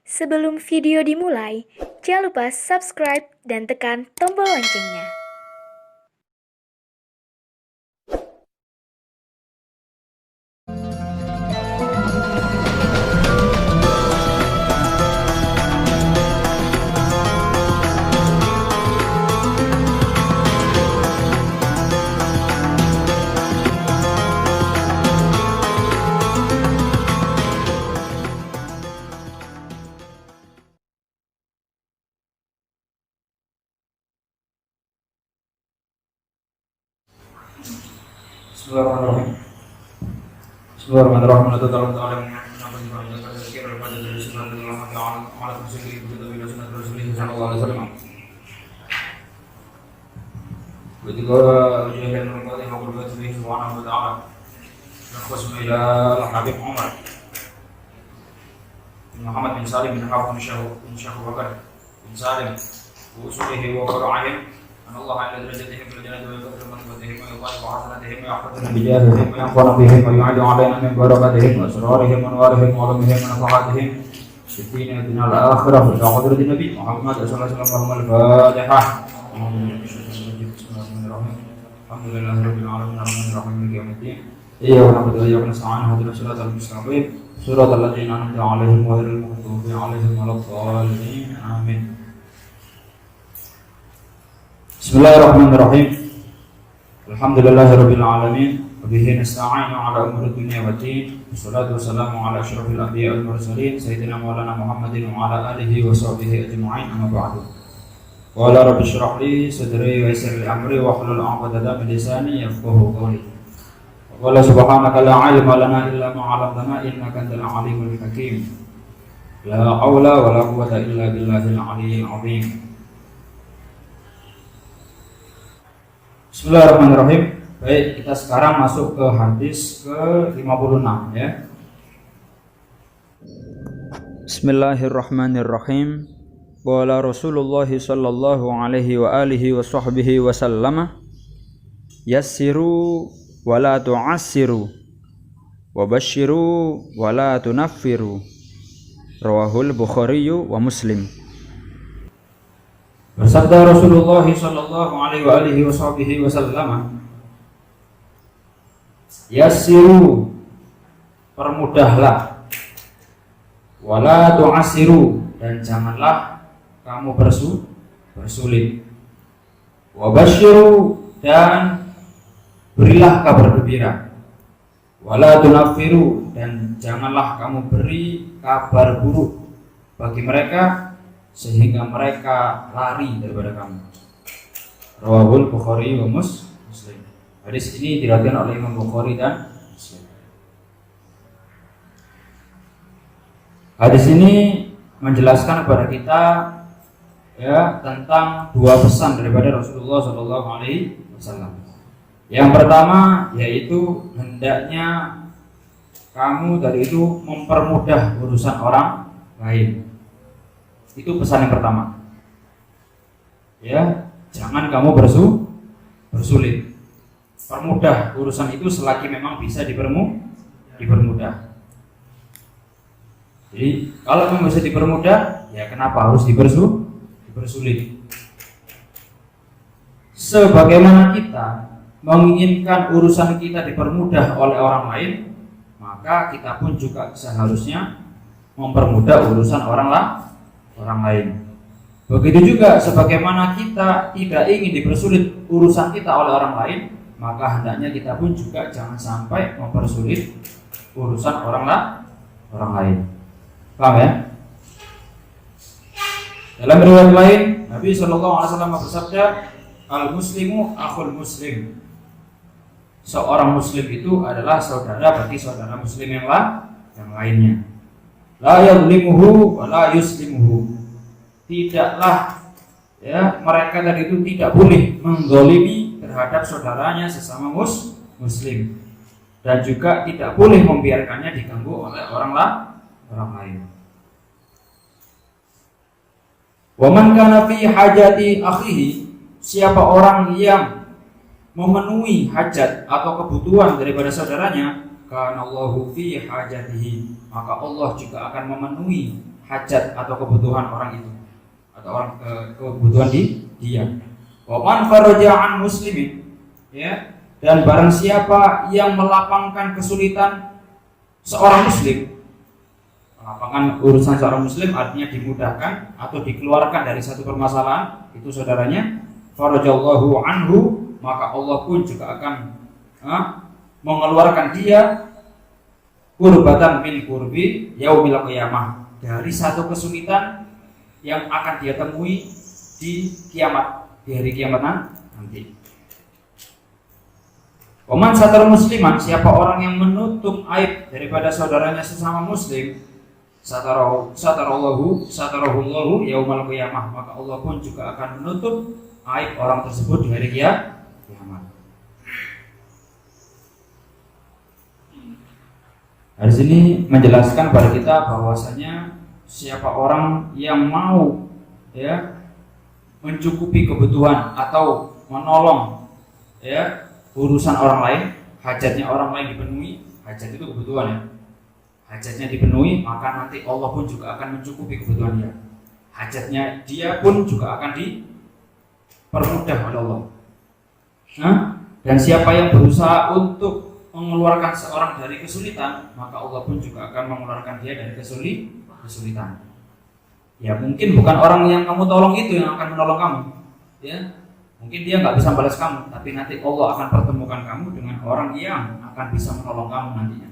Sebelum video dimulai, jangan lupa subscribe dan tekan tombol loncengnya. Bismillahirrahmanirrahim. Bismillahirrahmanirrahim. Muhammad bin Salim bin Harb bin Syahwakar bin Salim وأصوله وفرعهم أن الله على درجتهم في الجنة ويكفر مثوبتهم ويقال وحسنتهم ويحفظنا بجاههم وينفعنا بهم ويعد علينا من بركتهم وأسرارهم وأنوارهم وعلمهم ونفحاتهم في الدين والدنيا الآخرة في حضرة النبي محمد صلى الله عليه وسلم. الفاتحة. الحمد لله رب العالمين الرحمن الرحيم مالك يوم الدين إياك نعبد وإياك نستعين اهدنا الصراط المستقيم صراط الذين أنعمت عليهم غير المغضوب عليهم ولا الضالين آمين. Bismillahirrahmanirrahim. Alhamdulillahirabbil alamin. Wa bihi nasta'inu ala umuri dunya waddin. Wassalatu wassalamu ala asyrafil anbiya'i wal mursalin sayyidina maulana Muhammadin wa ala alihi wa sahbihi ajma'in. Amma ba'du. Qala rabbi shrah li sadri wa yassir li amri wa hlul 'uqdatam min lisani yafqahu qawli. Wa qala subhanaka la 'ilma lana illa ma 'allamtana innaka antal 'alimul hakim. La haula wa la quwwata illa billahil 'aliyyil 'azim. Bismillahirrahmanirrahim. Baik, kita sekarang masuk ke hadis ke-56 ya. Bismillahirrahmanirrahim. Qala Rasulullah sallallahu alaihi wa alihi wa sahbihi wa sallama yassiru wa la tu'assiru wa basyiru wa la tunaffiru. Rawahul Bukhari wa Muslim. Bersabda Rasulullah sallallahu alaihi wa alihi wasallam, yassiru, permudahlah, wala tu'assiru, dan janganlah kamu bersulit, wabasyiru, dan berilah kabar gembira, wala tunaffiru, dan janganlah kamu beri kabar buruk bagi mereka sehingga mereka lari daripada kamu. Rawahul Bukhari wa Muslim. Hadis ini diriwayatkan oleh Imam Bukhari dan Muslim. Hadis ini menjelaskan kepada kita ya tentang dua pesan daripada Rasulullah Shallallahu Alaihi Wasallam. Yang pertama yaitu hendaknya kamu dari itu mempermudah urusan orang lain. Itu pesan yang pertama. Ya, jangan kamu bersulit. Permudah urusan itu selagi memang bisa dipermudah. Jadi, kalau memang bisa dipermudah, ya kenapa harus dipersulit? Sebagaimana kita menginginkan urusan kita dipermudah oleh orang lain, maka kita pun juga seharusnya mempermudah urusan orang lain. Begitu juga sebagaimana kita tidak ingin dipersulit urusan kita oleh orang lain, maka hendaknya kita pun juga jangan sampai mempersulit urusan orang lain. Paham ya? Dalam riwayat lain, Nabi sallallahu alaihi wasallam bersabda, "Al-muslimu akhul muslim." Seorang muslim itu adalah saudara bagi saudara muslim yang lainnya. La yadlimuhu wa la yuslimuhu. Tidaklah ya mereka tadi itu tidak boleh mendzalimi terhadap saudaranya sesama muslim, dan juga tidak boleh membiarkannya diganggu oleh orang lain. Wa man kana fi hajati akhihi, siapa orang yang memenuhi hajat atau kebutuhan daripada saudaranya, kana Allahu fi hajatihi, maka Allah juga akan memenuhi hajat atau kebutuhan orang itu atau orang kebutuhan dia. Wa man faraja an muslimin, ya, dan barang siapa yang melapangkan kesulitan seorang muslim. Melapangkan urusan seorang muslim artinya dimudahkan atau dikeluarkan dari satu permasalahan itu saudaranya, farajallahu anhu, maka Allah pun juga akan mengeluarkan dia kurbatan min kurbi yaumil qiyamah, dari satu kesulitan yang akan dia temui di kiamat, di hari kiamat nanti. Waman satar musliman, siapa orang yang menutup aib daripada saudaranya sesama muslim, satarallahu yaumal qiyamah, maka Allah pun juga akan menutup aib orang tersebut di hari kiamat. Hadis ini menjelaskan pada kita bahwasanya siapa orang yang mau, ya, mencukupi kebutuhan atau menolong, ya, urusan orang lain, hajatnya orang lain dipenuhi, hajat itu kebutuhan, ya, hajatnya dipenuhi, maka nanti Allah pun juga akan mencukupi kebutuhan dia. Hajatnya dia pun juga akan dipermudah oleh Allah. Dan siapa yang berusaha untuk mengeluarkan seorang dari kesulitan, maka Allah pun juga akan mengeluarkan dia dari kesulitan. Ya, mungkin bukan orang yang kamu tolong itu yang akan menolong kamu, ya. Mungkin dia nggak bisa balas kamu, tapi nanti Allah akan pertemukan kamu dengan orang yang akan bisa menolong kamu nantinya.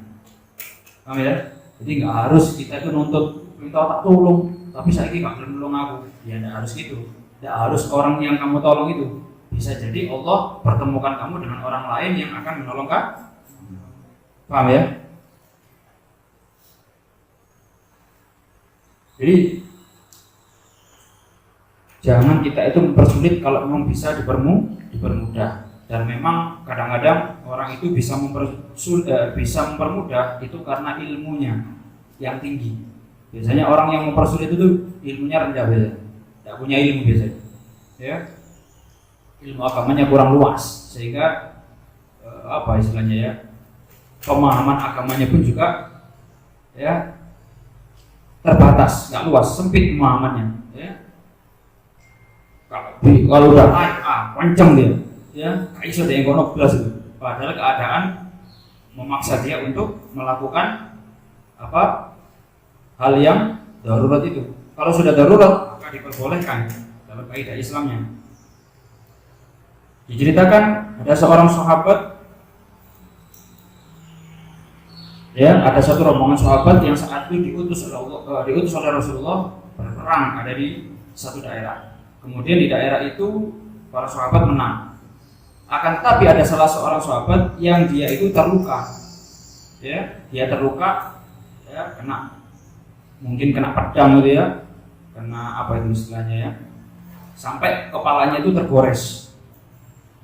Paham ya? Jadi nggak harus kita itu nuntut minta tak tolong, tapi saya nggak belum nolong aku. Ya nggak harus gitu. Nggak harus orang yang kamu tolong itu. Bisa jadi Allah pertemukan kamu dengan orang lain yang akan menolong kamu. Paham ya? Jadi jangan kita itu mempersulit kalau memang bisa dipermudah. Dan memang kadang-kadang orang itu bisa mempermudah itu karena ilmunya yang tinggi. Biasanya orang yang mempersulit itu ilmunya rendah biasanya, tidak punya ilmu biasanya, ya, ilmu agamanya kurang luas sehingga istilahnya, ya, pemahaman agamanya pun juga, ya, terbatas, nggak luas, sempit pemahamannya, ya. Kalau udah kenceng dia, ya, kayak sudah yang kono belas itu. Padahal keadaan memaksa dia untuk melakukan hal yang darurat itu. Kalau sudah darurat maka diperbolehkan dalam kaidah Islamnya. Diceritakan ada seorang sahabat, ya, ada satu rombongan sahabat yang saat itu diutus oleh Rasulullah berperang ada di satu daerah. Kemudian di daerah itu para sahabat menang. Akan tetapi ada salah seorang sahabat yang dia itu terluka, ya, dia terluka, ya, mungkin kena pedang gitu, ya, kena apa itu istilahnya, ya, sampai kepalanya itu tergores,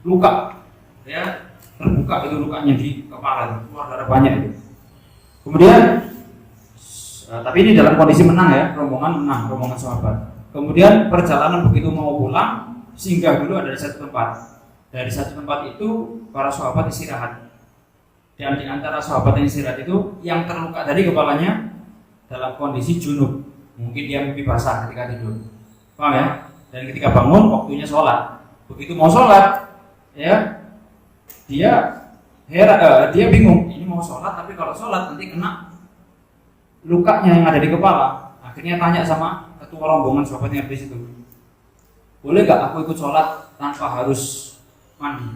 luka, ya, terbuka itu lukanya di kepala, keluar darah banyak itu. Kemudian, tapi ini dalam kondisi menang, ya, rombongan sahabat. Kemudian perjalanan begitu mau pulang, singgah dulu ada di satu tempat. Dari satu tempat itu para sahabat istirahat. Dan di antara sahabat yang istirahat itu yang terluka dari kepalanya dalam kondisi junub. Mungkin dia mimpi basah ketika tidur. Paham ya? Dan ketika bangun waktunya sholat. Begitu mau sholat, ya, dia bingung. Ini mau sholat tapi kalau sholat nanti kena lukanya yang ada di kepala. Akhirnya tanya sama ketua rombongan sahabatnya di situ. Boleh nggak aku ikut sholat tanpa harus mandi?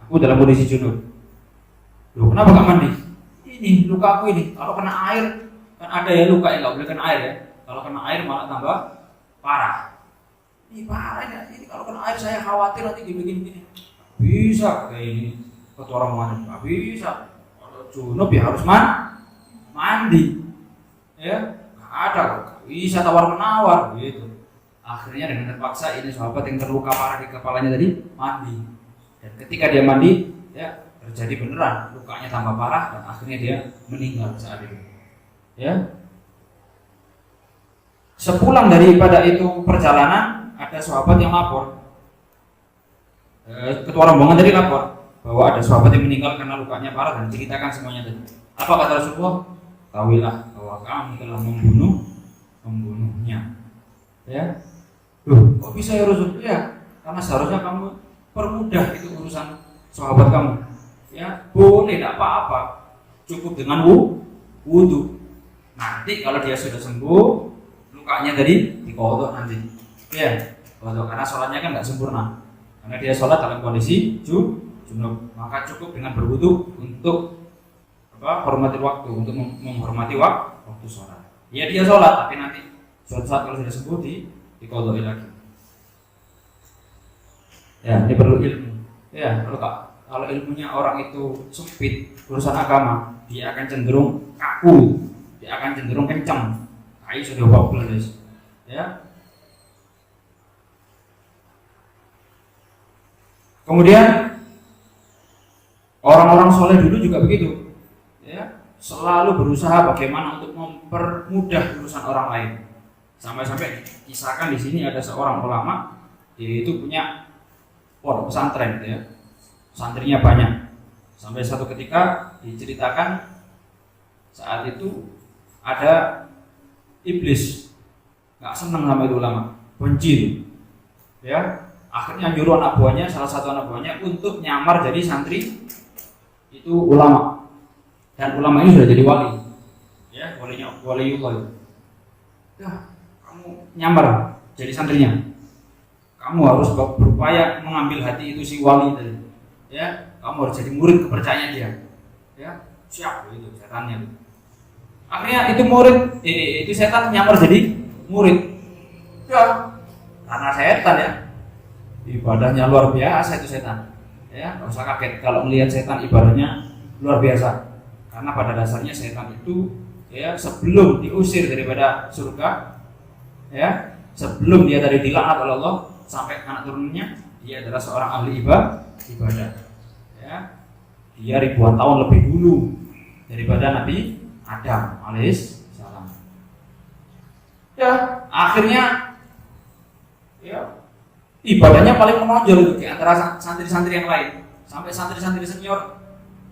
Aku dalam kondisi junub. Loh, kenapa nggak mandi? Ini luka aku ini. Kalau kena air, kan ada ya luka yang nggak boleh kena air, ya. Kalau kena air malah tambah parah. Ini parah ya. Ini kalau kena air saya khawatir nanti gini. Bisa kayak ini. Ketua rombongan nggak bisa. Kalau junub ya harus mandi. Ya, nggak ada kok. Bisa tawar menawar gitu. Akhirnya dengan terpaksa ini sahabat yang terluka parah di kepalanya tadi mandi. Dan ketika dia mandi, ya, terjadi beneran lukanya tambah parah dan akhirnya dia meninggal saat itu. Ya. Sepulang daripada itu perjalanan, ada sahabat yang lapor. Ketua rombongan tadi lapor bahwa ada sahabat yang meninggal karena lukanya parah dan ceritakan semuanya tadi. Apa kata Rasulullah? Tahuilah bahwa kamu telah membunuh Ya, loh, kok bisa ya Rasul? Ya, karena seharusnya kamu permudah itu urusan sahabat kamu. Ya, boleh, tidak apa-apa, cukup dengan wudhu. Nanti kalau dia sudah sembuh, lukanya tadi dikodok nanti. Ya, kodok karena sholatnya kan nggak sempurna. Karena dia sholat dalam kondisi junub, maka cukup dengan berwudhu untuk hormati waktu, untuk menghormati waktu sholat. Ya dia sholat, tapi nanti suatu saat kalau sudah sembuh dikodok lagi. Ya, ini perlu ilmu. Ya, kalau ilmunya orang itu sempit urusan agama, dia akan cenderung kaku, dia akan cenderung kencang. Ayo sudah bablas, ya. Kemudian orang-orang soleh dulu juga begitu, ya, selalu berusaha bagaimana untuk mempermudah urusan orang lain. Sampai-sampai kisahkan di sini ada seorang ulama, dia itu punya pondok pesantren, ya, santrinya banyak. Sampai satu ketika diceritakan saat itu ada iblis nggak senang sama itu ulama, benci, ya. Akhirnya nyuruh anak buahnya, salah satu anak buahnya untuk nyamar jadi santri itu ulama, dan ulama ini sudah jadi wali, ya, waliullah. Ya, kamu nyamar jadi santrinya, kamu harus berupaya mengambil hati itu si wali tadi, ya, kamu harus jadi murid kepercayaan dia, ya, siap itu setannya. Akhirnya itu murid, itu setan nyamar jadi murid, ya, karena setan ya. Ibadahnya luar biasa itu setan, ya, nggak usah kaget kalau melihat setan ibadahnya luar biasa, karena pada dasarnya setan itu, ya, sebelum diusir daripada surga, ya, sebelum dia tadi dilaknat oleh Allah sampai anak turunnya, dia adalah seorang ahli ibadah, ya, dia ribuan tahun lebih dulu daripada Nabi Adam alaihissalam. Ya, akhirnya, ya, ibadahnya paling menonjol itu di antara santri-santri yang lain, sampai santri-santri senior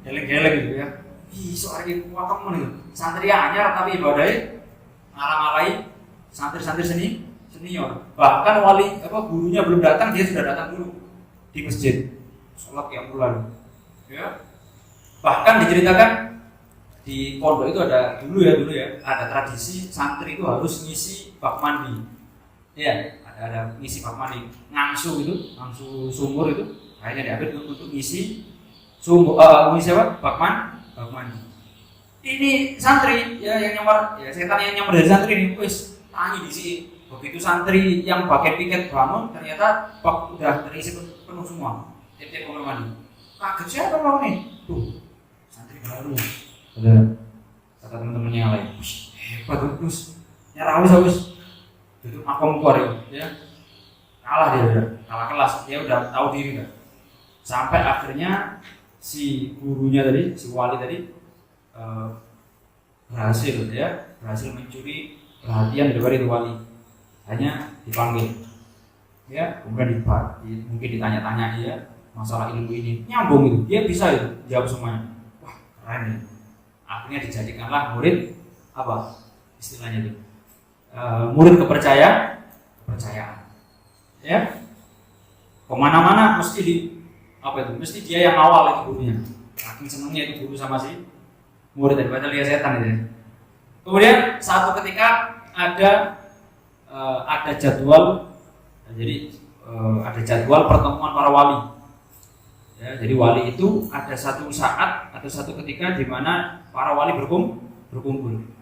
geleng-geleng gitu, ya. Ih, soal ini kuat temen itu, santri anyar tapi ibadahnya ngalah-ngalahi santri-santri senior. Bahkan gurunya belum datang, dia sudah datang dulu di masjid sholat yang bulan, ya. Bahkan diceritakan di pondok itu ada dulu ya ada tradisi santri itu harus ngisi bak mandi, ya. Ada ngisi bak mandi, ngangsu sumur itu akhirnya diambil untuk ngisi sumur, ngisi apa? Bak mandi. Ini santri, ya, yang nyamar, ya, setan yang nyamar dari santri ini, wis tangi di sini. Begitu santri yang pakai piket bangun, ternyata bak udah terisi penuh semua, tiap kamar mandi. Kaget, siapa mau nih? Tuh, santri baru. Ada kata teman-teman yang lain, hebat terus, nyerah wis. Itu makom keluar, ya, kalah dia udah, kalah kelas, dia udah tahu diri kan. Sampai akhirnya si gurunya tadi, si wali tadi berhasil mencuri perhatian daripada itu wali. Hanya dipanggil, ya, kemudian mungkin ditanya-tanya dia masalah ilmu ini, nyambung itu, dia bisa itu jawab semuanya. Wah, keren ya. Akhirnya dijadikanlah murid apa istilahnya itu? Murid kepercayaan, ya, kemana-mana mesti mesti dia yang awal itu gurunya. Saking senangnya itu guru sama si murid daripada lihat setan itu. Kemudian satu ketika ada jadwal, jadi ada jadwal pertemuan para wali. Ya, jadi wali itu ada satu saat atau satu ketika di mana para wali berkumpul.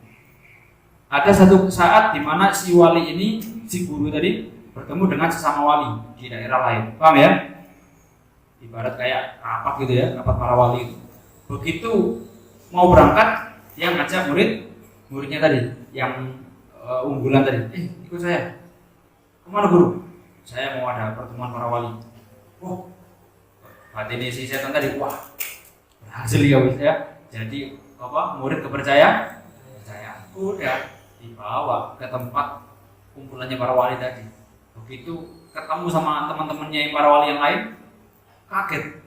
Ada satu saat di mana si wali ini, si guru tadi bertemu dengan sesama wali di daerah lain, paham ya? Ibarat kayak rapat gitu ya, rapat para wali itu. Begitu mau berangkat, dia ngajak muridnya tadi, yang unggulan tadi, ikut saya. Kemana guru? Saya mau ada pertemuan para wali. Oh, hati ini si setan tadi, wah, berhasil ya, jadi murid kepercayaan. Udah dibawa ke tempat kumpulannya para wali tadi. Begitu ketemu sama teman-temannya yang para wali yang lain, kaget.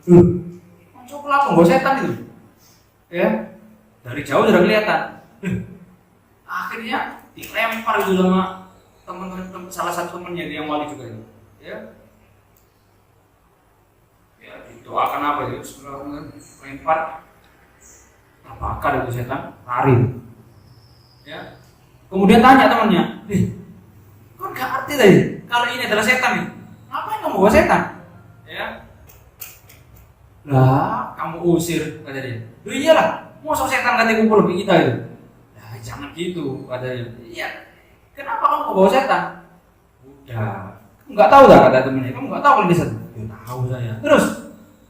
Masuk pelapung gue setan itu, ya, dari jauh sudah kelihatan. Akhirnya dilempar itu sama salah satu temannya yang wali juga itu, ya. Ya, doakan apa ya? Sebenarnya lempar apakah itu setan? Lari. Ya. Kemudian tanya temannya, kau nggak arti tadi? Kalau ini adalah setan nih, ngapain kamu bawa setan? Ya. Lah, kamu usir kata dia. Loh iyalah, masa setan nanti kumpul di kita itu? Nah, jangan gitu katanya. Iya. Kenapa kamu bawa setan? Udah, kamu nggak tahu dah kata temennya. Kamu nggak tahu kalau dia setan? Ya tahu saya. Terus,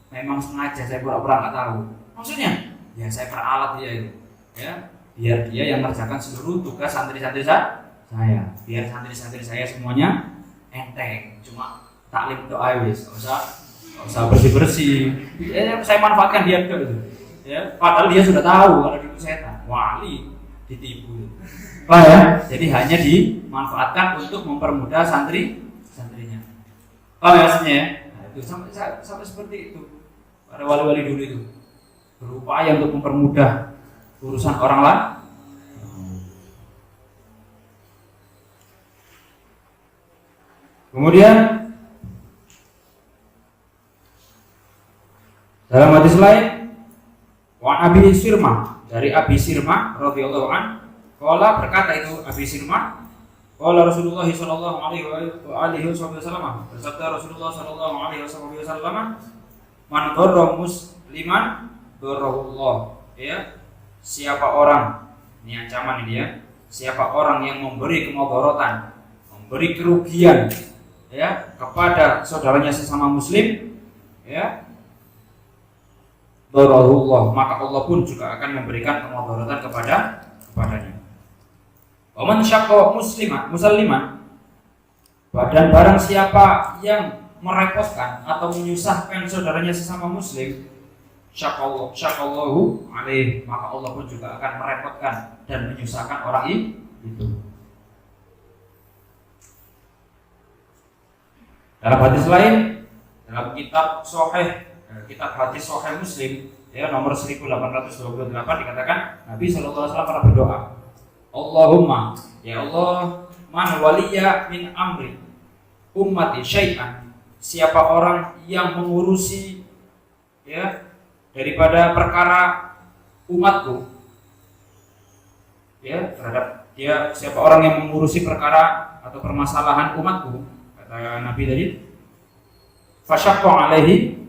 memang sengaja saya pura-pura nggak tahu. Maksudnya, ya saya peralat dia itu, ya, biar dia yang mengerjakan seluruh tugas santri-santri saya. Biar santri-santri saya semuanya enteng. Cuma taklim doa wis, nggak usah bersih-bersih. Ya, saya manfaatkan dia juga gitu. Ya, padahal dia sudah tahu kalau itu setan, wali ditipu. Paham ya? Jadi hanya dimanfaatkan untuk mempermudah santrinya. Paham ya maksudnya? Nah, itu sampai seperti itu. Para wali-wali dulu itu berupaya untuk mempermudah urusan orang lain. Kemudian dalam hadis lain, wa Abi Sirma, dari Abi Sirma radhiyallahu an, qala berkata itu Abi Sirma, qala Rasulullah sallallahu alaihi wasallam, bersabda Rasulullah sallallahu alaihi wasallam, man darra musliman darrahullah, ya, siapa orang, ini ancaman ini ya, siapa orang yang memberi kemudaratan, memberi kerugian, ya, kepada saudaranya sesama muslim, ya, darahullah, maka Allah pun juga akan memberikan kemudaratan kepadanya. Wa man syaqqa musliman, dan barang siapa yang merepotkan atau menyusahkan saudaranya sesama muslim, syaqallahu alaih, maka Allah pun juga akan merepotkan dan menyusahkan orang itu. Dalam hadis lain, dalam kitab hadis Sahih Muslim, ya, nomor 1828 dikatakan Nabi sallallahu alaihi wasallam pernah berdoa, Allahumma, ya Allah, man waliya min amri ummati syai'an, siapa orang yang mengurusi, ya, daripada perkara umatku, ya, terhadap dia, siapa orang yang mengurusi perkara atau permasalahan umatku, kata Nabi tadi, fasyaqqa alaihi,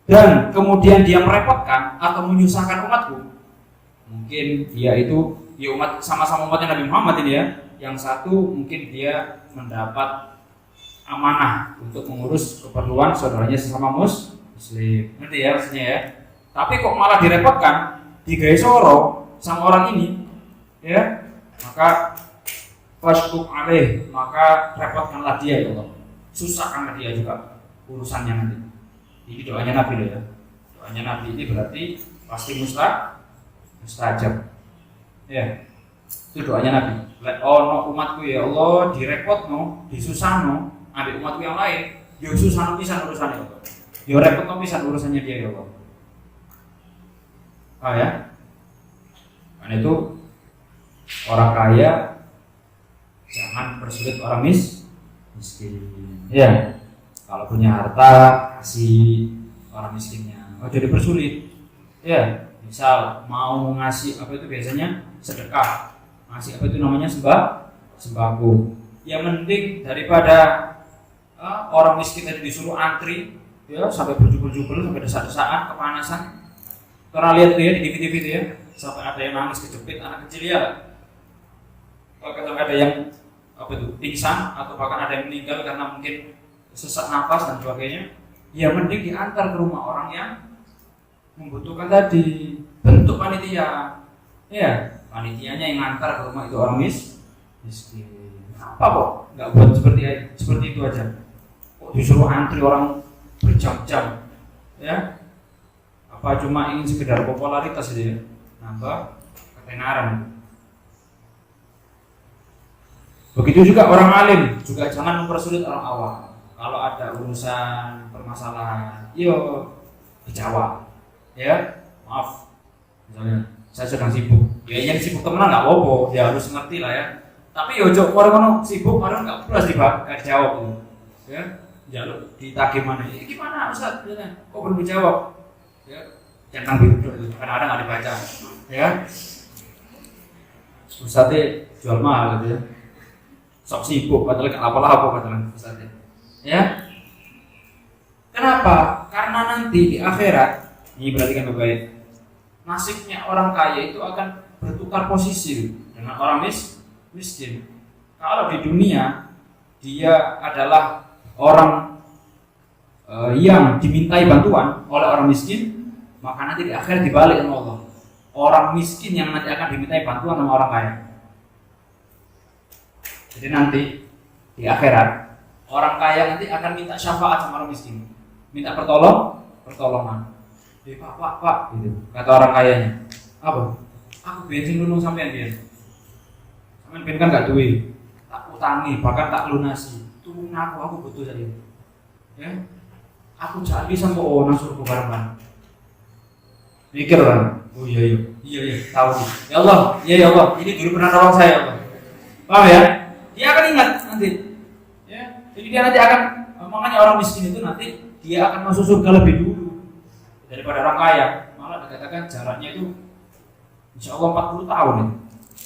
dan kemudian dia merepotkan atau menyusahkan umatku, mungkin dia itu ya umat, sama-sama umatnya Nabi Muhammad ini ya, yang satu mungkin dia mendapat amanah untuk mengurus keperluan saudaranya sesama muslim, ngerti ya maksudnya ya, tapi kok malah direpotkan, digawe soro sama orang ini, ya, maka fashkuq alaih, maka repotkanlah dia, ya Allah, susahkanlah dia juga urusannya nanti. Ini doanya Nabi loh ya. Doanya Nabi ini berarti pasti mustajab. Ya. Itu doanya Nabi. Lek ono umatku ya Allah direpotno, disusahno, ambek umatku yang lain, yo susahno pisan urusane ya Allah. Yo repotno pisan urusannya dia ya Allah. Ah ya. Karena itu orang kaya jangan persulit orang miskin. Ya. Kalau punya harta kasih orang miskinnya. Oh, jadi persulit. Ya, misal mau ngasih apa itu biasanya sedekah. Ngasih apa itu namanya sembako. Yang penting daripada orang miskin tadi disuruh antri, ya, sampai berjubel-jubel, sampai desak-desakan, kepanasan. Karena lihat tuh ya di TV-TV itu ya, sampai ada yang nangis kejepit, anak kecil ya. Bahkan ada yang apa itu pingsan atau bahkan ada yang meninggal karena mungkin sesak nafas dan sebagainya, ya mending diantar ke rumah orang yang membutuhkan tadi, bentuk panitia, ya, panitianya yang ngantar ke rumah itu orang miskin. Apa kok nggak buat seperti itu aja? Kok disuruh antri orang berjam-jam, ya? Apa cuma ingin sekedar popularitas aja, nambah ketenaran? Begitu juga orang alim, juga jangan mempersulit orang awam. Kalau ada urusan permasalahan, yo dijawab, ya, maaf, misalnya saya sedang sibuk, ya yang sibuk temenan nggak apa-apa, ya harus ngerti lah ya, Tapi yo ojo orang sibuk orang nggak perlu dijawab gitu. Ya, jaluk ditagih mana? Ini gimana Ustaz? Kok belum dijawab? Ya, jangan gitu itu. Kadang-kadang nggak dibaca. Ya, Ustaznya jual mahal gitu ya. Sok sibuk, padahal nggak apa-apa padahal Ustaznya. Ya, kenapa? Karena nanti di akhirat, ini perhatikan baik-baik, nasibnya orang kaya itu akan bertukar posisi dengan orang miskin. Kalau di dunia dia adalah orang yang dimintai bantuan oleh orang miskin, maka nanti di akhirat dibalik sama Allah. Orang miskin yang nanti akan dimintai bantuan sama orang kaya. Jadi nanti di akhirat orang kaya nanti akan minta syafaat sama orang miskin, minta pertolongan. Pak, gitu. Kata orang kayanya, apa? Aku bensin nulung sampean dia. Sampean ben kan gak duwe. Tak utangi, bahkan tak lunasi. Tunggu aku butuh saja. Ya. Aku jangan bisa mau nang surga bareng. Mikir orang. Oh iya, tahu. Ya Allah, ya Allah, ini dulu pernah nolong saya, Allah. Paham ya? Dia akan ingat nanti. Ya. Jadi dia nanti akan, makanya orang miskin itu nanti dia akan masuk surga lebih dulu daripada orang kaya. Malah dikatakan jaraknya itu insya Allah 40 tahun itu.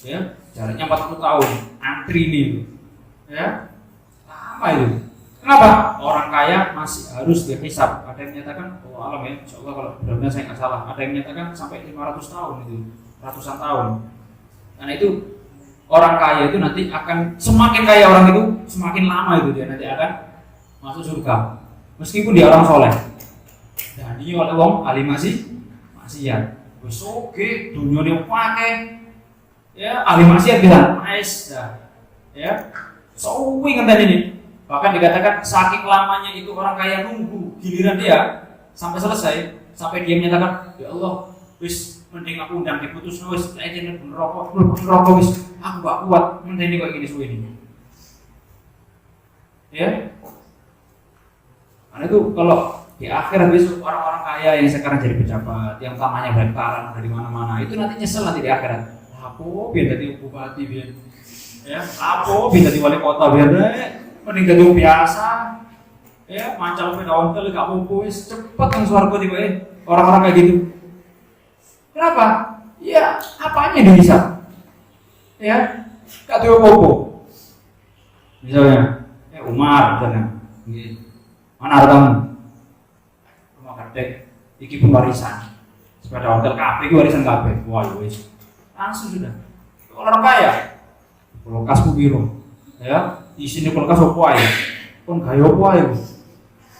Ya, jaraknya 40 tahun antri ini. Ya. Lama itu. Kenapa? Orang kaya masih harus dihisab. Ada yang menyatakan, oh alam ya, insya Allah kalau benar-benar saya nggak salah. Ada yang menyatakan sampai 500 tahun itu, ratusan tahun. Karena itu orang kaya itu nanti akan semakin kaya orang itu, semakin lama itu dia nanti akan masuk surga. Meskipun dia orang soleh. Dan ini oleh wong ahli maksiat. Wis oke, dunia dia pakai. Ya, ahli maksiat bilang, "Nice." Ya. Suwi ngenten ini. Bahkan dikatakan saking lamanya itu orang kaya nunggu giliran dia sampai selesai, sampai dia menyatakan, "Ya Allah, wis mending aku undang diputus wis aja neraka wis aku gak kuat mending ini kok gini suwe ini." Ya. Karena itu kalau di akhirat besok orang-orang kaya yang sekarang jadi pejabat, yang tanahnya bantaran dari mana-mana, itu nanti nyesel nanti di akhirat. Apa biar jadi bupati biar, ya, apa biar jadi wali kota biar mending jadi biasa, ya, mancal sepeda ontel gak apa-apa wis cepet nang swarga tiba orang-orang kayak gitu. Kenapa? Ya, apanya dihisab? Ya, gak tahu apa-apa. Misalnya, Umar misalnya, mana hartamu? Rumah gede, iki pun warisan. Sepeda ontel kabeh, iki warisan kabeh. Wah, wis. Langsung sudah. Orang kaya, kulkas piro? Ya, di sini kulkas opo ae? Kon gawe opo ae?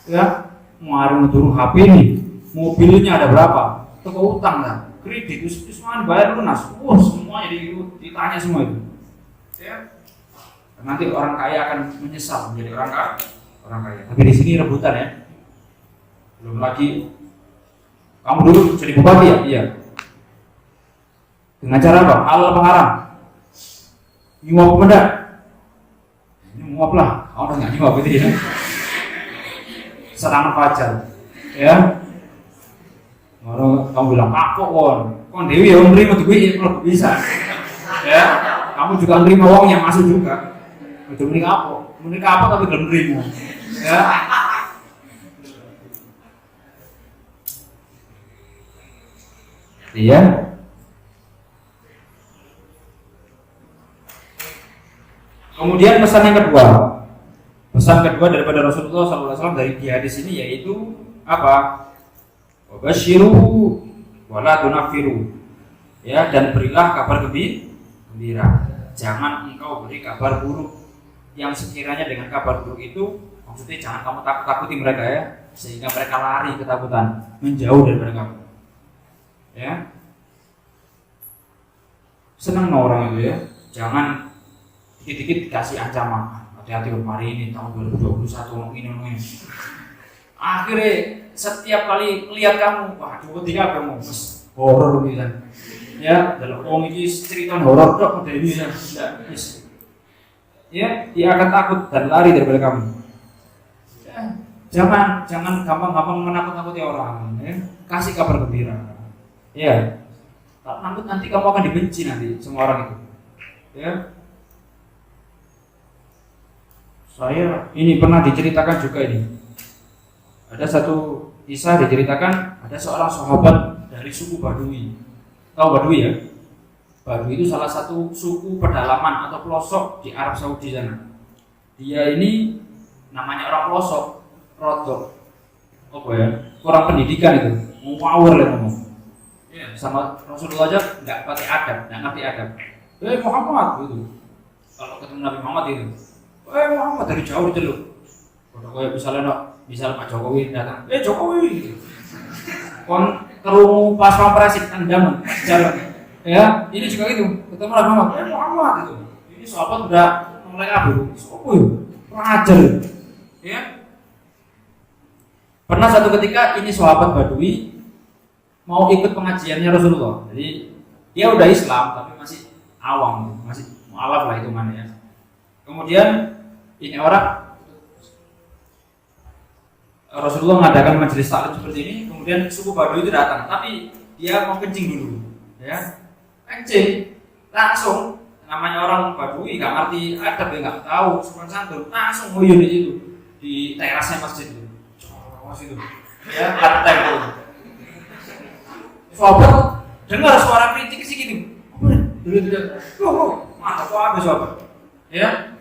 Ya, mau turun HP ini, mobilnya ada berapa? Toko utang lah, kredit, semua bayar lunas. Semuanya ditanya semua itu. Ya, nanti orang kaya akan menyesal menjadi orang kaya. Tapi di sini rebutan ya. Belum lagi kamu dulu jadi bupati ya? Iya. Dengan cara apa? Halal apa haram? Nyuap apa enggak? Nyuap lah. Kamu udah nggak nyuap itu ya. Serangan fajar. Ya. Kalau kamu bilang kapok kon dewi ya nerima duit kalau bisa. Ya. Kamu juga nerima uang yang masuk juga. Itu mending kapok tapi belum nerima. Ya. Iya. Kemudian pesan yang kedua. Pesan kedua daripada Rasulullah SAW dari hadis ini yaitu apa? Wabashiru wala tunafiru. Ya, dan berilah kabar gembira. Jangan engkau beri kabar buruk. Yang sekiranya dengan kabar buruk itu maksudnya jangan kamu takut-takuti mereka ya, sehingga mereka lari ketakutan, menjauh daripada kamu. Ya. Senang orang itu ya. Jangan dikit-dikit dikasih ancaman. Hati-hati kemarin ini tahun 2021 ngomong ini. Akhirnya setiap kali lihat kamu, wah tiba-tiba kamu horor gitu kan. Ya, dalam orang ini cerita horor dok dari ini ya, dia akan takut dan lari daripada kamu. Ya, jangan gampang-gampang menakut-nakuti orang. Ya. Kasih kabar gembira. Ya, nanti kamu akan dibenci nanti semua orang itu. Ya. Saya ini pernah diceritakan juga ini. Ada satu kisah diceritakan ada seorang sahabat dari suku Badui. Tahu Badui ya? Badui itu salah satu suku pedalaman atau pelosok di Arab Saudi sana. Dia ini namanya orang pelosok, rodok, apa ya? Kurang pendidikan itu, ngawur lah ngomong. Sama Rasulullah aja nggak pakai adab, nggak ngerti adab. Muhammad gitu. Kalau ketemu Nabi Muhammad itu, Muhammad dari jauh diceluk. Kalau kayak misal Pak Jokowi datang, Jokowi gitu. Kon kerungu pas pampres tendang jalan. Ya, ini juga gitu. Ketemu Nabi Muhammad, Muhammad itu. Ini sahabat udah mulai abu. Sopo yo? Ajar. Ya. Pernah satu ketika ini sahabat Badui mau ikut pengajiannya Rasulullah. Jadi dia udah Islam tapi masih awam, masih mualaf lah itu mana ya. Kemudian ini orang Rasulullah mengadakan majelis taklim seperti ini, kemudian suku Badui itu datang, tapi dia mau kencing dulu, ya. Kencing langsung, namanya orang Badui nggak ngerti adab, ya nggak tahu sopan santun, langsung nguyuh di situ di terasnya masjid itu, itu, ya lantai itu. Sahabat dengar suara kritik sih gitu, mantap apa sahabat, ya.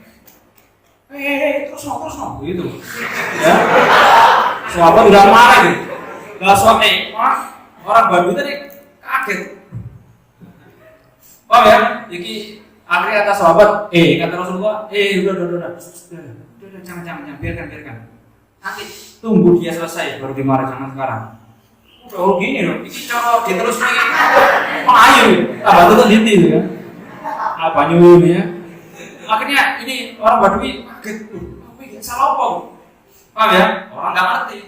Terus no, gitu, ya. Sahabat udah marah gitu, nggak orang Badui tadi kaget. Oh ya, jadi akhirnya kata sahabat, kata Rasulullah, udah, jangan, biarkan. Nanti tunggu dia selesai baru dimarah, jangan sekarang. Udah gini loh, ini cara diterus lagi. Ayo, abah tuh gitu ya. Apa nyuruh ya? Akhirnya ini orang Badui kaget, salah apa? Paham ya? Orang nggak ngerti.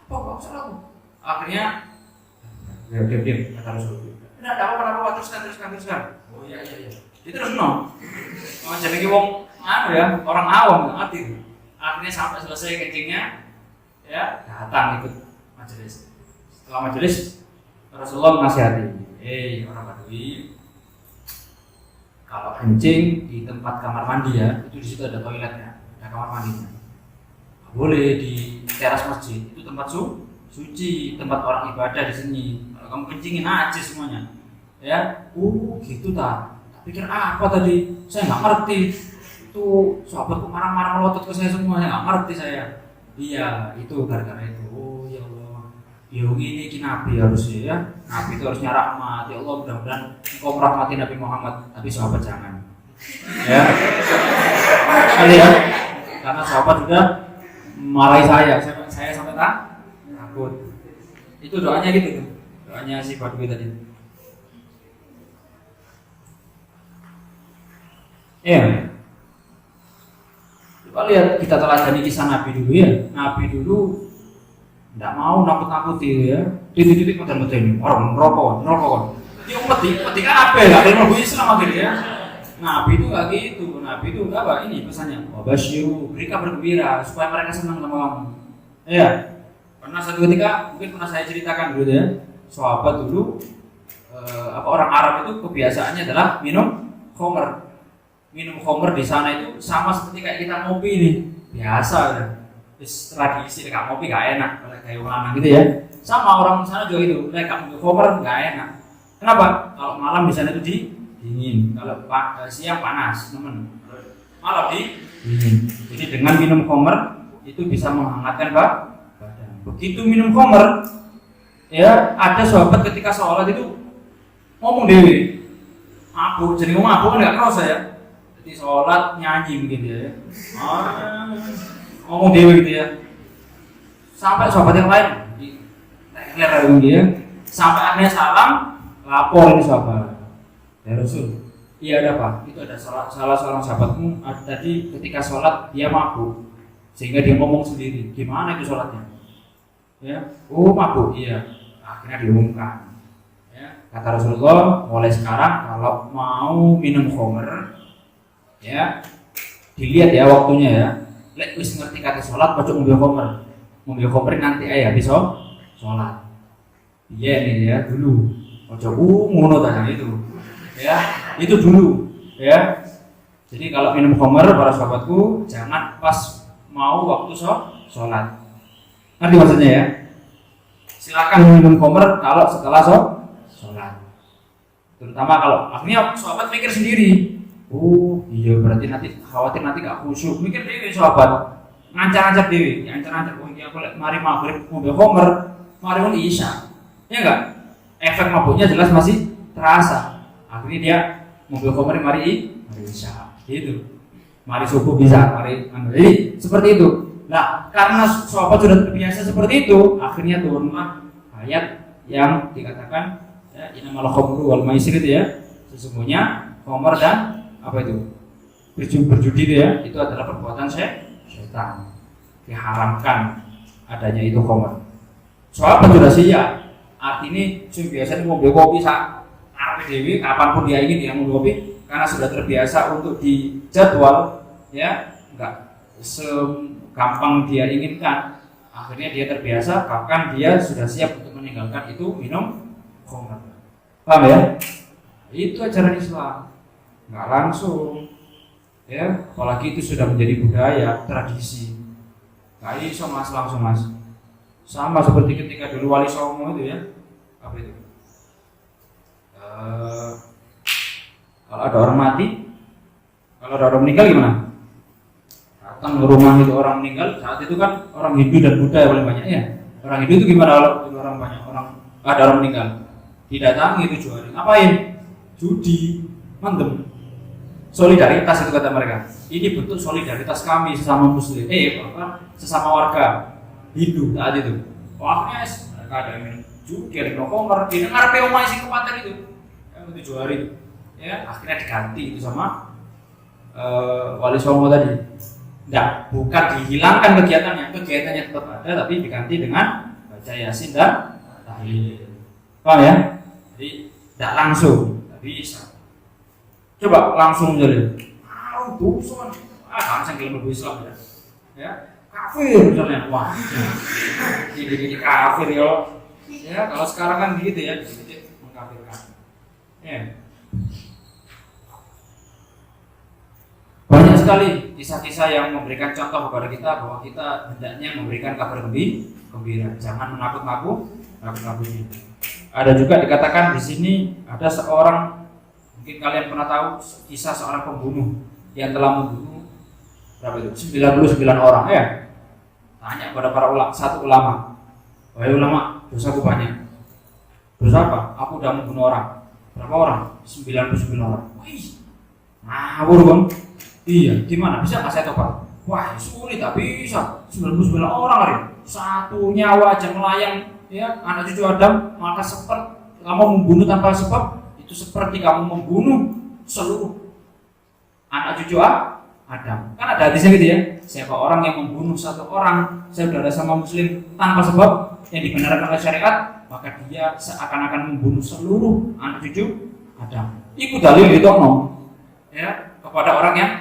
Apa salah apa? Akhirnya, diam, kata Rasulullah. Tidak ada apa-apa, teruskan. Oh iya. Itu terus no. Jadi wong ya, orang awam nggak ngerti. Akhirnya sampai selesai kencingnya, ya datang ikut majelis. Setelah majelis, Rasulullah menasihati, orang Badui, kalau kencing di tempat kamar mandi ya, itu di situ ada toiletnya, ada kamar mandinya. Boleh di teras masjid, itu tempat suci, tempat orang ibadah di sini. Kalau kamu kencingin aja semuanya, ya. Gitu tak. Pikir apa tadi? Saya nggak ngerti. Itu sahabatku marah-marah melotot ke saya semuanya, nggak ngerti saya. Iya, itu gara-gara itu. Oh ya Allah, ya ini Nabi harusnya ya. Nabi itu harusnya rahmat. Ya Allah, mudah-mudahan engkau merahmati Nabi Muhammad. Tapi sahabat jangan. Ya, kali ya. Karena sahabat juga marahi saya sampai takut. Itu doanya gitu, doanya si Badui tadi. Ya. Coba lihat, kita teladani kisah Nabi dulu ya. Nabi dulu tidak mau nakut-nakuti ya. Titik-titik model-model ini orang merokok. Dia mati apa ya? Ada yang Islam akhirnya ya. Nabi itu nggak gitu. Nabi itu apa? Ini pesannya. Wabashiru, beri kabar gembira supaya mereka senang sama kamu. Ya. Pernah satu ketika, mungkin pernah saya ceritakan dulu ya. Sahabat dulu, orang Arab itu kebiasaannya adalah minum khamr. Minum khamr di sana itu sama seperti kayak kita ngopi nih, biasa ya. Tradisi kayak ngopi gak enak, kayak orang gitu ya. Sama orang sana juga itu, kayak minum khamr gak enak. Kenapa? Kalau malam di sana itu dingin, kalau siang panas, teman. Malam dingin. Jadi dengan minum khamr itu bisa menghangatkan badan. Begitu minum khamr, ya ada sahabat ketika sholat itu ngomong dewi, mabuk, jadi mabuk kan nggak kerasa ya. Sholat nyanyi begitu ya, ngomong dewi gitu ya, sampai sahabat yang lain di teler gitu ya, sampai akhirnya salam, lapor ini sahabat, ya Rasul, iya ada apa? Itu ada salah seorang sahabatmu tadi ketika sholat dia mabuk, sehingga dia ngomong sendiri, gimana itu sholatnya? Ya, mabuk, iya, akhirnya diumumkan, ya, kata Rasulullah, mulai sekarang kalau mau minum khamr ya dilihat ya waktunya ya. Lek wis ngerti kata sholat pojok mobil khamr nanti habis sholat. Iya nih ya dulu. Pojok ngono tadi itu. Ya, itu dulu ya. Jadi kalau minum khamr para sahabatku jangan pas mau waktu sholat. Ngerti maksudnya ya? Silakan minum khamr kalau setelah sholat. Terutama kalau akhirnya sahabat mikir sendiri. Oh iya berarti nanti khawatir nanti gak khusyuk. Mikir dewi sahabat. Ngancar-ngancar dewi. Ngancar-ngancar. Oh iya aku mari maghrib ngombe khamr, mari pun isya. Ya enggak? Efek mabuknya jelas masih terasa. Akhirnya dia ngombe khamr mari isya. Itu mari subuh bisa, mari jadi seperti itu. Nah karena sahabat sudah terbiasa seperti itu, akhirnya turunlah ayat yang dikatakan ya, innamal khamru wal maisir itu ya, sesungguhnya khamr dan apa itu berjudi itu ya, itu adalah perbuatan setan, diharamkan adanya itu khamr. Sahabat sudah siap, artinya sudah biasa ngombe kopi saat dewi kapanpun dia ingin dia ngombe kopi. Karena sudah terbiasa untuk dijadwal, ya enggak segampang dia inginkan. Akhirnya dia terbiasa, bahkan dia sudah siap untuk meninggalkan itu minum khamr. Paham ya? Itu ajaran Islam, enggak langsung, ya. Apalagi itu sudah menjadi budaya, tradisi. Nggak iso mas langsung mas. Sama seperti ketika dulu Wali Songo itu ya, apa itu? Kalau ada orang mati, kalau ada orang meninggal gimana? Datang ke rumah itu orang meninggal, saat itu kan orang Hindu dan Buddha yang paling banyak ya. Orang Hindu itu gimana kalau orang banyak ada orang meninggal? Didatangi itu juari, ngapain? Judi, mendem. Solidaritas itu kata mereka. Ini bentuk solidaritas kami sesama Muslim, sesama warga Hindu saat itu. Akhirnya mereka ada yang minum judi, ada yang khamr, didengar peomai si kekuatan itu, yang itu juari itu. Ya, akhirnya diganti itu sama Wali Songo tadi. Enggak, bukan dihilangkan kegiatannya tetap ada, tapi diganti dengan baca Yasin dan tahlil. Paham ya? Jadi tidak langsung, tapi bisa. Coba langsung jadi. Dusun, langsung ilmu Islam ya. Ya, kafir misalnya. Wah, ini kafir yo. Ya, kalau sekarang kan gitu ya, sedikit mengkafirkan. Ya. Banyak sekali kisah-kisah yang memberikan contoh kepada kita bahwa kita hendaknya memberikan kabar gembira, jangan menakut-nakuti. Ada juga dikatakan di sini ada seorang, mungkin kalian pernah tahu kisah seorang pembunuh yang telah membunuh berapa itu? 99 orang ya. Tanya kepada satu ulama, wahai ulama, dosaku banyak. Dosa apa? Aku udah membunuh orang. Berapa orang? 99 orang. Wih, ngawur bang. Iya, gimana? Bisa nggak saya tobat? Wah, sulit, tak bisa. 99 orang hari, satu nyawa aja melayang, ya, anak cucu Adam, maka kamu membunuh tanpa sebab, itu seperti kamu membunuh seluruh anak cucu Adam. Kan ada hadisnya gitu ya. Siapa orang yang membunuh satu orang saudara sama Muslim tanpa sebab yang dibenarkan oleh syariat, maka dia seakan-akan membunuh seluruh anak cucu Adam. Itu dalil itu ya, kepada orang yang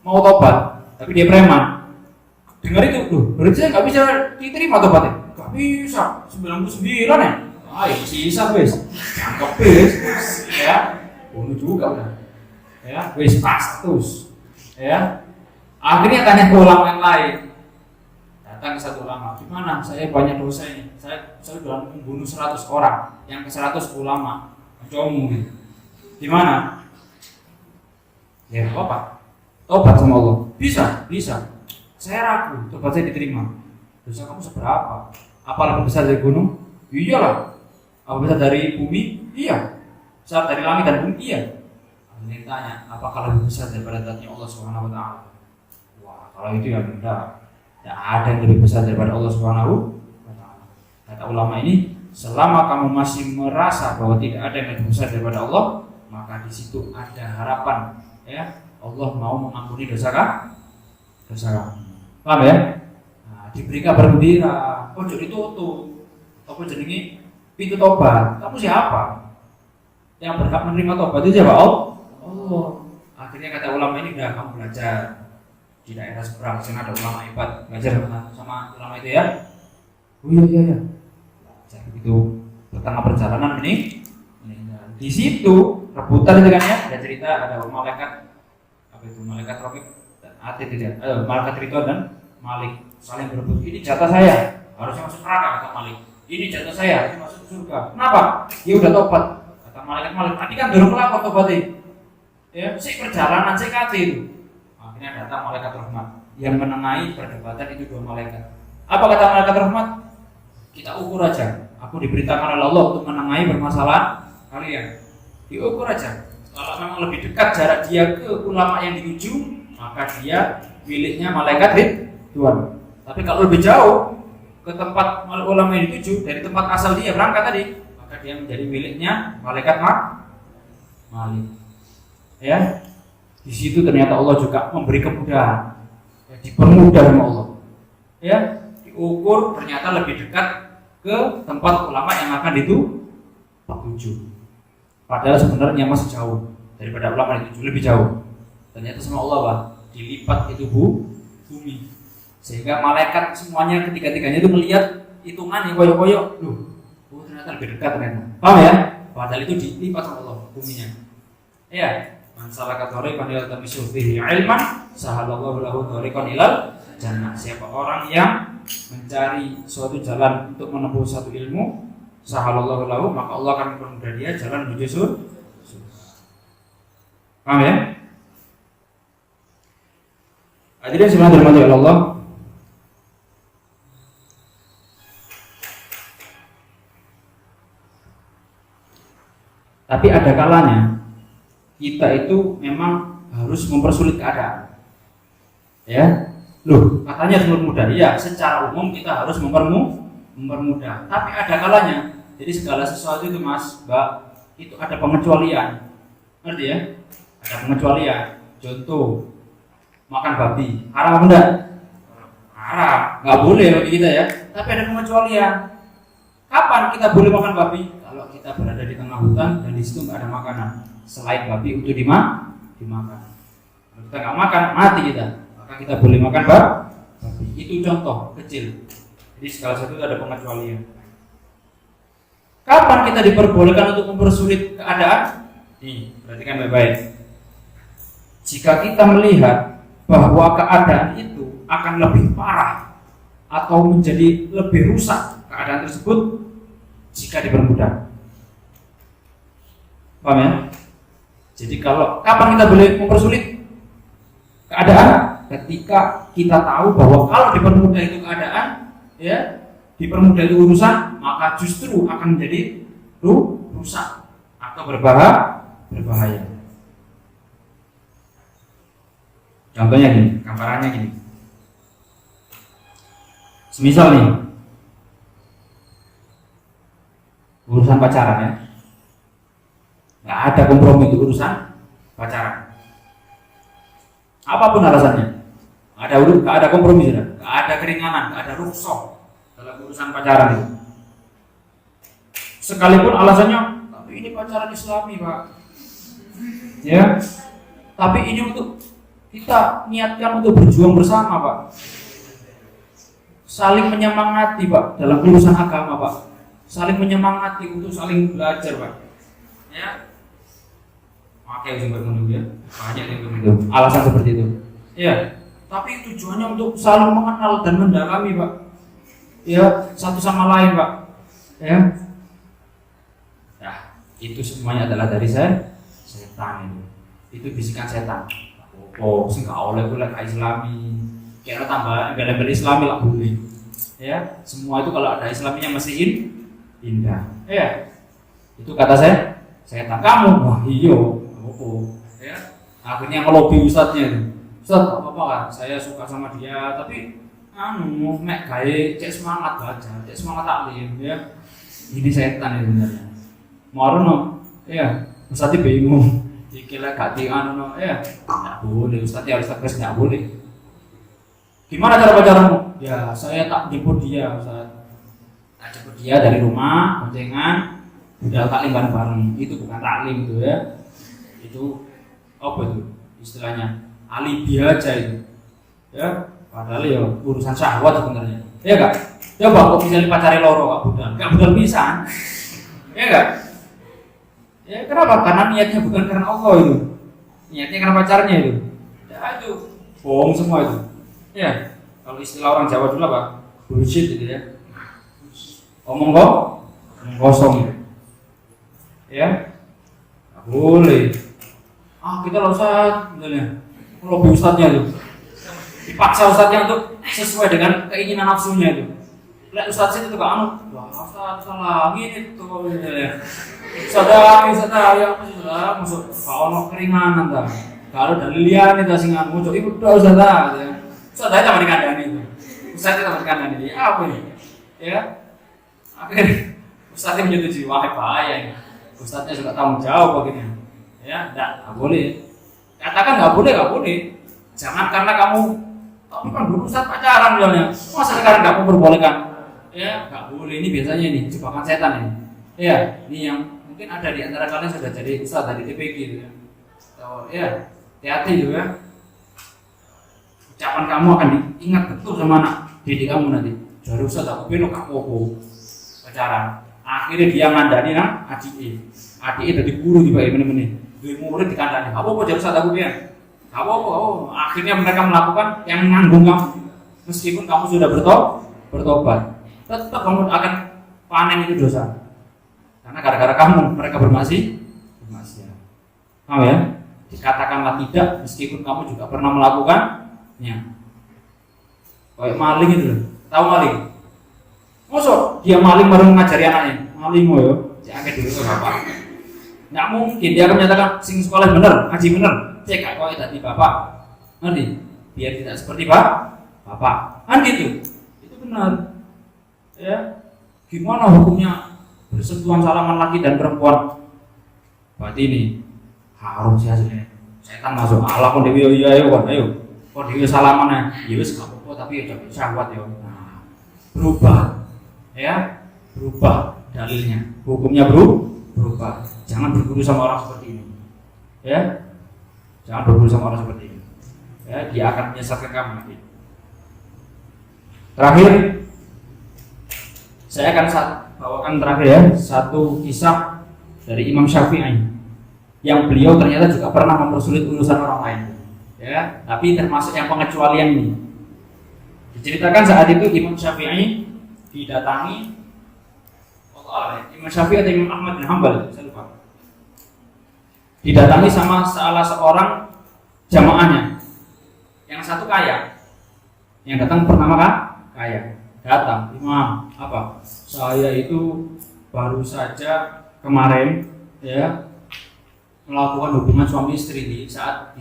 mau tobat, tapi dia preman. Dengar itu, berarti saya nggak bisa diterima tobatnya. Nggak bisa, 99 ya. Ayo sisa wes, cakep wes, ya, bunuh juga udah, ya, wes pastus, ya. Akhirnya tanya ke ulama yang lain. Datang ke satu ulama, gimana? Saya banyak dosa ini. Saya sudah membunuh 100 orang, yang ke 100 ulama, macam gitu. Gimana? Ya apa? Tobat sama Allah. Bisa. Saya ragu, tobat saya diterima. Dosa kamu seberapa? Apa lebih besar dari gunung? Iyalah. Apa besar dari bumi? Iya. Besar dari langit dan bumi? Iya. Akhirnya tanya, apakah lebih besar daripada zatnya Allah Subhanahu wa taala? Wah, kalau itu ya benda. Tidak ada yang lebih besar daripada Allah Subhanahu wa taala. Kata ulama ini, selama kamu masih merasa bahwa tidak ada yang lebih besar daripada Allah, maka di situ ada harapan, ya. Allah mau mengampuni dosa kamu. Paham ya? Nah, diberi kabar gembira. Oh, jadi tutup. Apa jenenge pintu tobat? Kamu siapa? Yang berhak menerima tobat itu siapa? Allah. Akhirnya kata ulama ini, udah kamu belajar di daerah seberang, sana ada ulama hebat, belajar sama ulama itu ya. Oh iya. Belajar begitu. Tengah perjalanan ini di situ rebutan itu kan ya. Ada cerita ada malaikat apa itu malaikat Rafiq dan Atid tidak, malaikat Ridwan dan Malik saling berebut. Ini jatah saya, harusnya masuk neraka kata Malik. Ini jatah saya, ini masuk surga. Kenapa? Dia udah tobat. Kata malaikat Malik, tadi kan dorong lapor tobatnya. Ya, si perjalanan si kati itu. Akhirnya datang malaikat rahmat yang menengahi perdebatan itu dua malaikat. Apa kata malaikat rahmat? Kita ukur aja. Aku diberitakan oleh Allah untuk menengahi permasalahan kalian. Diukur aja. Kalau memang lebih dekat jarak dia ke ulama yang dituju, maka dia miliknya malaikat Ridwan. Tapi kalau lebih jauh ke tempat ulama yang dituju dari tempat asal dia berangkat tadi, maka dia menjadi miliknya malaikat Malik. Ya, di situ ternyata Allah juga memberi kemudahan, ya, dipermudah sama Allah. Ya, diukur ternyata lebih dekat ke tempat ulama yang akan dituju. Padahal sebenarnya masih jauh daripada ulama dituju, lebih jauh. Ternyata sama Allah Pak, dilipat itu bumi. Sehingga malaikat semuanya ketiga-tiganya itu melihat hitungan yang koyok-koyok, oh ternyata lebih dekat ternyata. Paham ya? Padahal itu dilipat sama Allah buminya. Ya. Man salaka thariqan yaltamisu fihi ilman sahalallahu lahu thariqan ilal jannah. Siapa orang yang mencari suatu jalan untuk menempuh satu ilmu, sahalallahu lahu, maka Allah akan mempermudah dia jalan menuju surga. Paham ya? Hadirin semua dirahmati Allah. Tapi ada kalanya kita itu memang harus mempersulit keadaan. Ya, loh, katanya mempermudah. Ya, secara umum kita harus mempermudah. Tapi ada kalanya. Jadi segala sesuatu itu Mas, Mbak, itu ada pengecualian. Ngerti ya? Ada pengecualian. Contoh, makan babi. Haram apa enggak? Haram. Nggak boleh bagi kita ya. Tapi ada pengecualian. Kapan kita boleh makan babi? Kalau kita berada di tengah hutan dan di situ nggak ada makanan selain babi untuk dimakan. Kalau kita nggak makan, mati kita. Maka kita boleh makan babi. Itu contoh kecil. Jadi segala sesuatu ada pengecualian. Kapan kita diperbolehkan untuk mempersulit keadaan? Nih, perhatikan baik-baik. Jika kita melihat bahwa keadaan itu akan lebih parah atau menjadi lebih rusak keadaan tersebut jika dipermudah. Paham ya? Jadi kapan kita boleh mempersulit keadaan? Ketika kita tahu bahwa kalau dipermudah itu keadaan, ya, dipermudah itu urusan, maka justru akan menjadi rusak atau berbahaya. Contohnya gini, gambarannya gini. Semisal nih, urusan pacaran ya, nggak ada kompromi itu urusan pacaran. Apapun alasannya, nggak ada kompromi sudah, nggak ada keringanan, nggak ada rukhsah dalam urusan pacaran itu. Sekalipun alasannya, tapi ini pacaran Islami Pak, ya, tapi ini untuk kita niatkan untuk berjuang bersama Pak, saling menyemangati Pak dalam urusan agama Pak, saling menyemangati untuk saling belajar Pak, ya. Pakai sumber menunggu ya, banyak yang begitu. Alasan seperti itu, ya. Tapi tujuannya untuk saling mengenal dan mendalami Pak, ya, satu sama lain Pak, ya. Nah, itu semuanya adalah dari setan itu bisikan setan. Oh, sih nggak oleh Islami, kira tambah embel-embel Islami lah boleh, ya. Semua itu kalau ada Islaminya masih indah, ya. Itu kata setan. Kamu, wah iyo. Ya, akhirnya ngelobi ustadznya itu. Ustadz, apa kan? Saya suka sama dia, tapi mek gawe cek semangat baca, cek semangat taklim, ya. Ini setan itu sebenarnya. Marono, ya. Ustadz bingung. Dikira gak no, ya. Nggak boleh, ustadz harus tegas, nggak boleh. Gimana cara pacaranmu? Ya, saya tak jemput dia, Ustadz. Tak jemput dia dari rumah, boncengan, udah taklim bareng-bareng. Itu bukan taklim itu ya. Itu apa itu istilahnya, alibi aja itu, ya. Padahal ya urusan syahwat sebenarnya, ya enggak? Coba kok misalnya pacari loro enggak budal bisa, ya enggak? Ya kenapa? Karena niatnya bukan karena Allah itu, niatnya karena pacarnya itu, Ya itu bohong semua itu. Ya, kalau istilah orang Jawa dulu apa? Bullshit gitu ya. Omong kosong gitu. Ya, nggak boleh. Kita loh Ustaz, misalnya, kalau ustadznya itu dipaksa ustadznya untuk sesuai dengan keinginan nafsunya itu. Lihat ustadz itu gak wah ustadz salah gini tuh ya. Ustadz ya sudah masuk ono keringanan dah. Kalau dari lian itu singan muncul itu udah ustadz ya. Ustadz aja sama dikandani itu. Ustadz itu sama dikandani apa ini? Ya, akhirnya ustadznya menyetujui wah bahaya ini. Ustadznya juga tanggung jawab begini. Ya, nggak boleh. Katakan nggak boleh. Jangan karena kamu kan dulu Ustaz pacaran misalnya, masa sekarang nggak memperbolehkan? Ya, nggak boleh. Ini biasanya ini jebakan setan ini. Ya, ini yang mungkin ada di antara kalian sudah jadi Ustaz dari TPG gitu ya. Ya, hati-hati juga. Ya. Ucapan kamu akan diingat betul sama anak didik kamu nanti. Jadi Ustaz aku belok kamu pacaran. Akhirnya dia ngandani nang adik jadi guru di bawah ini. Dua murid dikandani. Apa jadi Ustaz aku pian? Apa? Akhirnya mereka melakukan yang nanggung kamu. Meskipun kamu sudah bertobat, tetap kamu akan panen itu dosa. Karena gara-gara kamu mereka bermaksiat. Paham ya? Dikatakanlah tidak meskipun kamu juga pernah melakukannya. Kayak maling itu loh. Tahu maling? Mosok dia maling baru ngajari anaknya. Maling yo, jangan dulu ke bapak. Nggak mungkin dia akan menyatakan sing sekolah bener, ngaji bener. Cek kok tadi bapak. Nanti biar tidak seperti bapak. Kan gitu. Itu benar. Ya. Gimana hukumnya bersentuhan salaman laki dan perempuan? Berarti ini harum sih hasilnya. Setan masuk Allah kon dewi ayo. Kon dewi salaman ya wis gak apa-apa tapi ya jangan syahwat ya. Nah, berubah. Ya, berubah dalilnya. Hukumnya berubah. Jangan berguru sama orang seperti ini. Ya. Jangan berguru sama orang seperti ini. Ya, dia akan menyesatkan kamu nanti. Terakhir saya akan bawakan terakhir ya satu kisah dari Imam Syafi'i yang beliau ternyata juga pernah mempersulit urusan orang lain. Ya, tapi termasuk yang pengecualian ini. Diceritakan saat itu Imam Syafi'i didatangi Imam Syafi'i atau Imam Ahmad bin Hanbal, saya lupa. Didatangi sama salah seorang jamaahnya. Yang satu kaya. Yang datang pertama kaya. Datang, Imam, apa? Saya itu baru saja kemarin ya melakukan hubungan suami istri di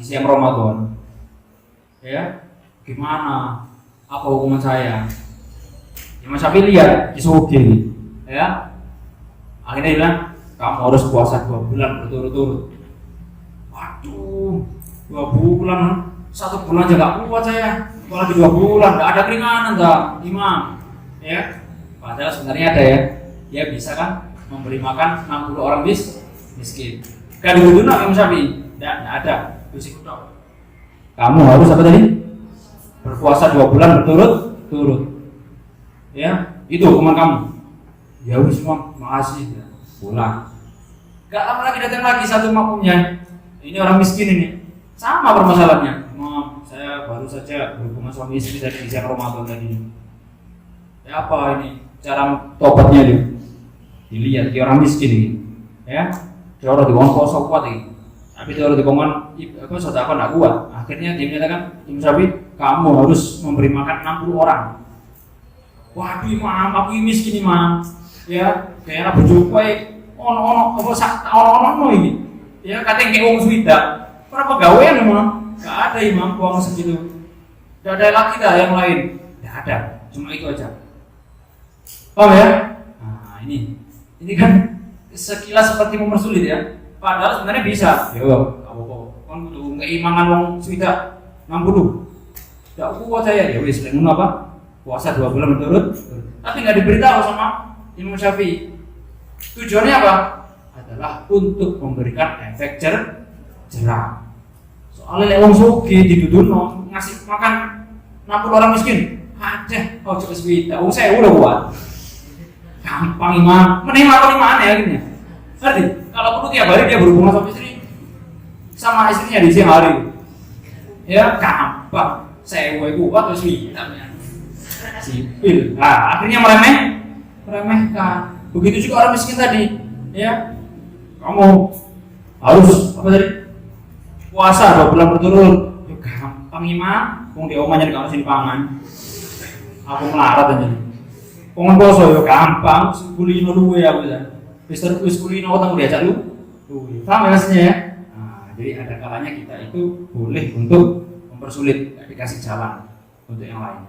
siang Ramadan. Ya, gimana? Apa hukuman saya? Imam Syafi'i lihat disuguhi, ya. Akhirnya dia bilang, kamu harus puasa 2 bulan berturut-turut. Waduh, 2 bulan, 1 bulan aja gak kuat saya. Apalagi 2 bulan, gak ada keringanan dah, Imam. Ya, padahal sebenarnya ada ya. Dia bisa kan memberi makan 60 orang miskin. Gak dibutuhin Imam Syafi'i, gak ada. Kamu harus apa tadi? Berpuasa 2 bulan berturut-turut. Ya, itu hukuman kamu. Ya wis Imam, makasih. Ya, pulang. Gak lama lagi datang lagi satu makmumnya. Ini orang miskin ini. Sama permasalahannya. Imam, saya baru saja berhubungan suami istri dari siang Ramadan tadi. Ya apa ini? Cara tobatnya dia. Dilihat dia orang miskin ini. Ya. Dia orang dikongkon kosong kuat ini. Tapi dia orang dikongkon apa sedekah enggak kuat. Akhirnya dia menyatakan, Imam Syafi'i, kamu harus memberi makan 60 orang. Waduh Imam, aku ini miskin Imam. Ya, daerah bojoku ono ini. Ya, katanya kayak wong swida. Berapa gawean Imam? Enggak ada Imam uang segitu. Enggak ada lagi dah yang lain. Enggak ada, cuma itu aja. Paham ya? Nah, ini kan sekilas seperti mempersulit ya. Padahal sebenarnya bisa. Yo, apa-apa. Kon kudu keimangan wong swida 60. Enggak kuat saya. Ya wis ngono apa? Puasa 2 bulan berturut, tapi nggak diberitahu sama Imam Syafi'i. Tujuannya apa? Adalah untuk memberikan efek jerah. Soalnya wong sugih didudukno ngasih makan 60 orang miskin. Ada, coba swida. Saya udah kuat. Gampang Imam. Mending makan mana ya gini. Ngerti? Kalau perlu tiap hari dia berhubungan sama istri, sama istrinya di siang hari. Ya gampang. Sewe kuat terus namanya sipil. Nah, akhirnya meremehkan. Begitu juga orang miskin tadi, ya. Kamu harus apa tadi? Puasa 2 bulan berturut. Ya gampang imam, wong di omahnya di kamar sini pangan. Aku melarat aja. Wong poso ya gampang, kulino luwe aku ya. Wis kulino utang diajak lu. Paham ya maksudnya ya? Nah, jadi ada kalanya kita itu boleh untuk mempersulit, dikasih jalan untuk yang lain.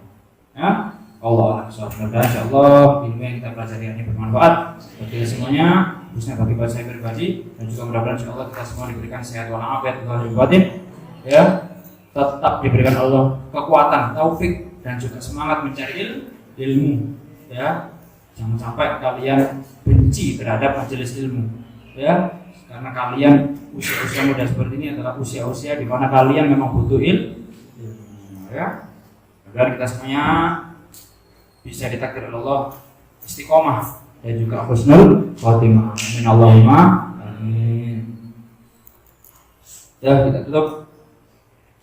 Ya, Allah insyaallah ilmu yang kita pelajari ini bermanfaat bagi kita semuanya, khususnya bagi saya pribadi, dan juga mudah-mudahan insyaallah kita semua diberikan sehat walafiat lahir batin, ya, tetap diberikan Allah kekuatan, taufik, dan juga semangat mencari ilmu, ya. Jangan sampai kalian benci terhadap majelis ilmu, ya, karena kalian usia-usia muda seperti ini adalah usia-usia di mana kalian memang butuh ilmu, ya. Agar kita semuanya bisa ditakdir oleh Allah istiqomah dan juga husnul khotimah. Amin Allahumma amin. Ya, kita tutup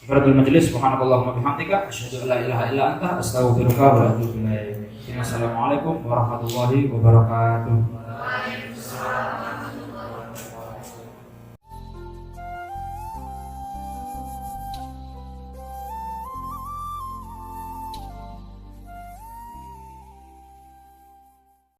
Ibadah majelis. Subhanakallahumma bihamdika asyhadu an la ilaha illa anta astaghfiruka wa atubu ilaik. Assalamualaikum warahmatullahi wabarakatuh.